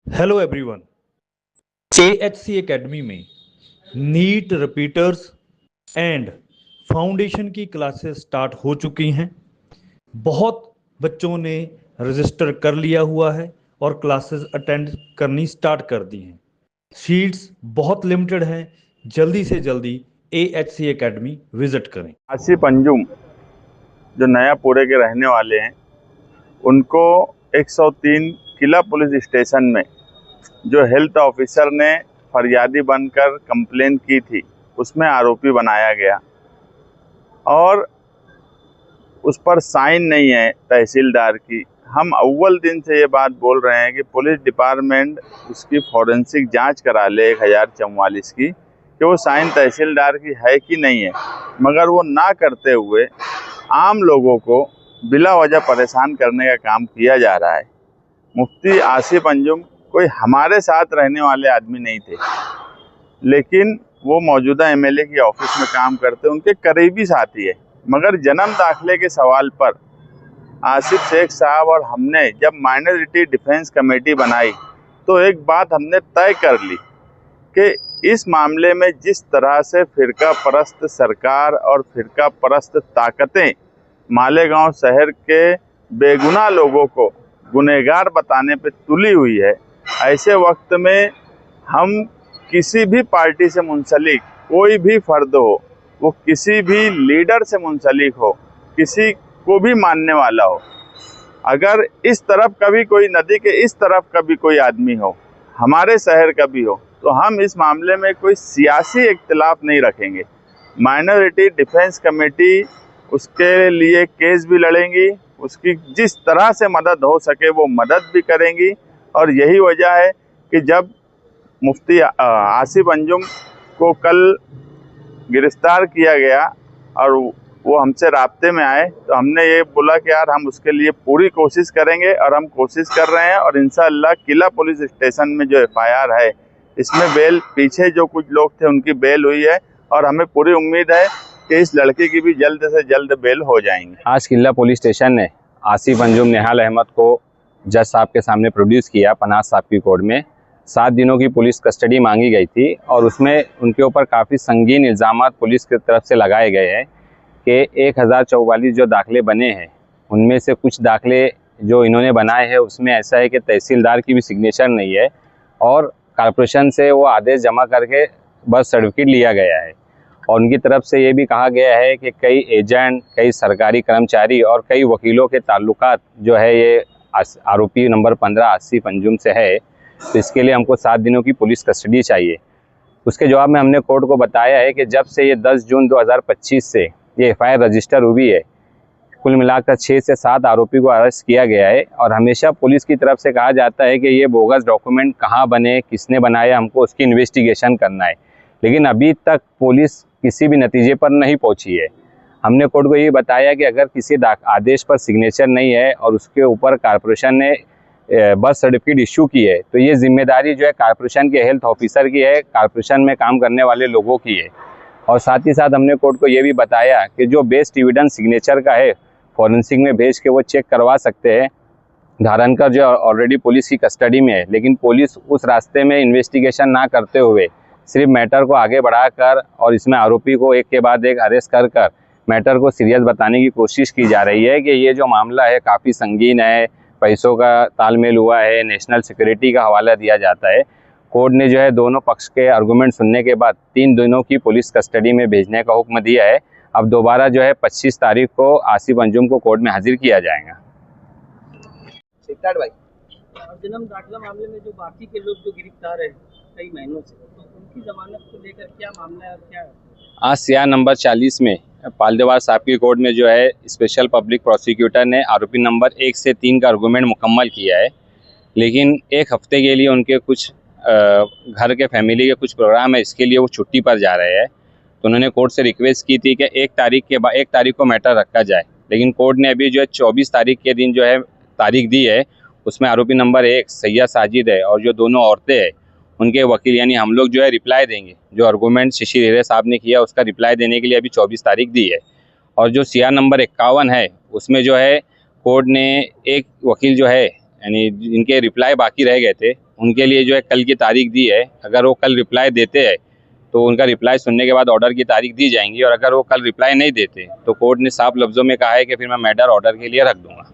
Hello everyone. AHC academy में NEET repeaters and foundation की classes start हो चुकी हैं। बहुत बच्चों ने रजिस्टर कर लिया हुआ है और क्लासेस अटेंड करनी स्टार्ट कर दी हैं। सीट्स बहुत लिमिटेड हैं। जल्दी से जल्दी AHC एकेडमी विजिट करें। आसिफ अंजुम जो नयापुरे के रहने वाले हैं, उनको 103 किला पुलिस स्टेशन में जो हेल्थ ऑफिसर ने फरियादी बनकर कंप्लेन की थी, उसमें आरोपी बनाया गया और उस पर साइन नहीं है तहसीलदार की। हम अव्वल दिन से ये बात बोल रहे हैं कि पुलिस डिपार्टमेंट उसकी फॉरेंसिक जांच करा ले 1044 की, कि वो साइन तहसीलदार की है कि नहीं है। मगर वो ना करते हुए आम लोगों को बिला वजह परेशान करने का काम किया जा रहा है। मुफ्ती आसिफ अंजुम कोई हमारे साथ रहने वाले आदमी नहीं थे, लेकिन वो मौजूदा एमएलए की ऑफिस में काम करते, उनके करीबी साथी है। मगर जन्म दाखिले के सवाल पर आसिफ शेख साहब और हमने जब माइनॉरिटी डिफेंस कमेटी बनाई तो एक बात हमने तय कर ली कि इस मामले में जिस तरह से फिरका परस्त सरकार और फिरका परस्त ताकतें मालेगांव शहर के बेगुनाह लोगों को गुनहगार बताने पे तुली हुई है, ऐसे वक्त में हम किसी भी पार्टी से मुंसलिक कोई भी फर्द हो, वो किसी भी लीडर से मुंसलिक हो, किसी को भी मानने वाला हो, अगर इस तरफ कभी कोई नदी के इस तरफ कभी कोई आदमी हो, हमारे शहर का भी हो, तो हम इस मामले में कोई सियासी इख्तिलाफ नहीं रखेंगे। माइनॉरिटी डिफेंस कमेटी उसके लिए केस भी लड़ेंगी, उसकी जिस तरह से मदद हो सके वो मदद भी करेंगी। और यही वजह है कि जब मुफ्ती आसिफ अंजुम को कल गिरफ्तार किया गया और वो हमसे राब्ते में आए, तो हमने ये बोला कि यार हम उसके लिए पूरी कोशिश करेंगे और हम कोशिश कर रहे हैं। और इंशाअल्लाह किला पुलिस स्टेशन में जो FIR है, इसमें बेल, पीछे जो कुछ लोग थे उनकी बेल हुई है और हमें पूरी उम्मीद है कि इस लड़के की भी जल्द से जल्द बेल हो जाएंगे। आज किला पुलिस स्टेशन ने आसिफ अंजुम निहाल अहमद को जज साहब के सामने प्रोड्यूस किया पनाज साहब की कोर्ट में। 7 दिनों की पुलिस कस्टडी मांगी गई थी और उसमें उनके ऊपर काफ़ी संगीन इल्ज़ामात पुलिस की तरफ से लगाए गए हैं कि 1044 जो दाखिले बने हैं, उनमें से कुछ दाखिले जो इन्होंने बनाए हैं उसमें ऐसा है कि तहसीलदार की भी सिग्नेचर नहीं है और कॉर्पोरेशन से वो आदेश जमा करके बर्थ सर्टिफिकेट लिया गया है। और उनकी तरफ से ये भी कहा गया है कि कई एजेंट, कई सरकारी कर्मचारी और कई वकीलों के ताल्लुकात जो है ये आरोपी नंबर 15 आसिफ अंजुम से है। तो इसके लिए हमको 7 दिनों की पुलिस कस्टडी चाहिए। उसके जवाब में हमने कोर्ट को बताया है कि जब से ये 10 जून 2025 से ये FIR रजिस्टर हुई है, कुल मिलाकर 6 से 7 आरोपी को अरेस्ट किया गया है। और हमेशा पुलिस की तरफ से कहा जाता है कि ये बोगस डॉक्यूमेंट कहाँ बने, किसने बनाया, हमको उसकी इन्वेस्टिगेशन करना है। लेकिन अभी तक पुलिस किसी भी नतीजे पर नहीं पहुंची है। हमने कोर्ट को ये बताया कि अगर किसी आदेश पर सिग्नेचर नहीं है और उसके ऊपर कॉर्पोरेशन ने बर्थ सर्टिफिकेट इशू की है, तो ये जिम्मेदारी जो है कॉर्पोरेशन के हेल्थ ऑफिसर की है, कॉर्पोरेशन में काम करने वाले लोगों की है। और साथ ही साथ हमने कोर्ट को ये भी बताया कि जो बेस्ट एविडेंस सिग्नेचर का है, फॉरेंसिक में भेज के वो चेक करवा सकते हैं। धारणकर जो ऑलरेडी पुलिस की कस्टडी में है, लेकिन पुलिस उस रास्ते में इन्वेस्टिगेशन ना करते हुए सिर्फ मैटर को आगे बढ़ाकर और इसमें आरोपी को एक के बाद एक अरेस्ट कर मैटर को सीरियस बताने की कोशिश की जा रही है कि ये जो मामला है काफ़ी संगीन है, पैसों का तालमेल हुआ है, नेशनल सिक्योरिटी का हवाला दिया जाता है। कोर्ट ने जो है दोनों पक्ष के आर्गूमेंट सुनने के बाद 3 दिनों की पुलिस कस्टडी में भेजने का हुक्म दिया है। अब दोबारा जो है 25 तारीख को आसिफ अंजुम को कोर्ट में हाजिर किया जाएगा। भाई, जन्म दाखिला मामले में जो बाकी के लोग जो गिरफ्तार हैं कई महीनों से, तो उनकी जमानत को लेकर क्या मामला है और क्या है? आज CR नंबर 40 में पालदेवार साहब की कोर्ट में जो है स्पेशल पब्लिक प्रोसिक्यूटर ने आरोपी नंबर 1 से 3 का आर्गूमेंट मुकम्मल किया है। लेकिन एक हफ्ते के लिए उनके कुछ घर के फैमिली के कुछ प्रोग्राम है, इसके लिए वो छुट्टी पर जा रहे हैं। तो उन्होंने कोर्ट से रिक्वेस्ट की थी कि 1 तारीख को मैटर रखा जाए। लेकिन कोर्ट ने अभी जो है 24 तारीख के दिन जो है तारीख दी है, उसमें आरोपी नंबर 1 सैयद साजिद है और जो दोनों औरतें हैं उनके वकील यानी हम लोग जो है रिप्लाई देंगे। जो आर्गूमेंट शिशिर हिरे साहब ने किया उसका रिप्लाई देने के लिए अभी 24 तारीख दी है। और जो CR नंबर 51 है उसमें जो है कोर्ट ने एक वकील जो है यानी इनके रिप्लाई बाकी रह गए थे, उनके लिए जो है कल की तारीख दी है। अगर वो कल रिप्लाई देते हैं तो उनका रिप्लाई सुनने के बाद ऑर्डर की तारीख दी जाएंगी, और अगर वो कल रिप्लाई नहीं देते तो कोर्ट ने साफ लफ्ज़ों में कहा है कि फिर मैं मैटर ऑर्डर के लिए रख दूंगा।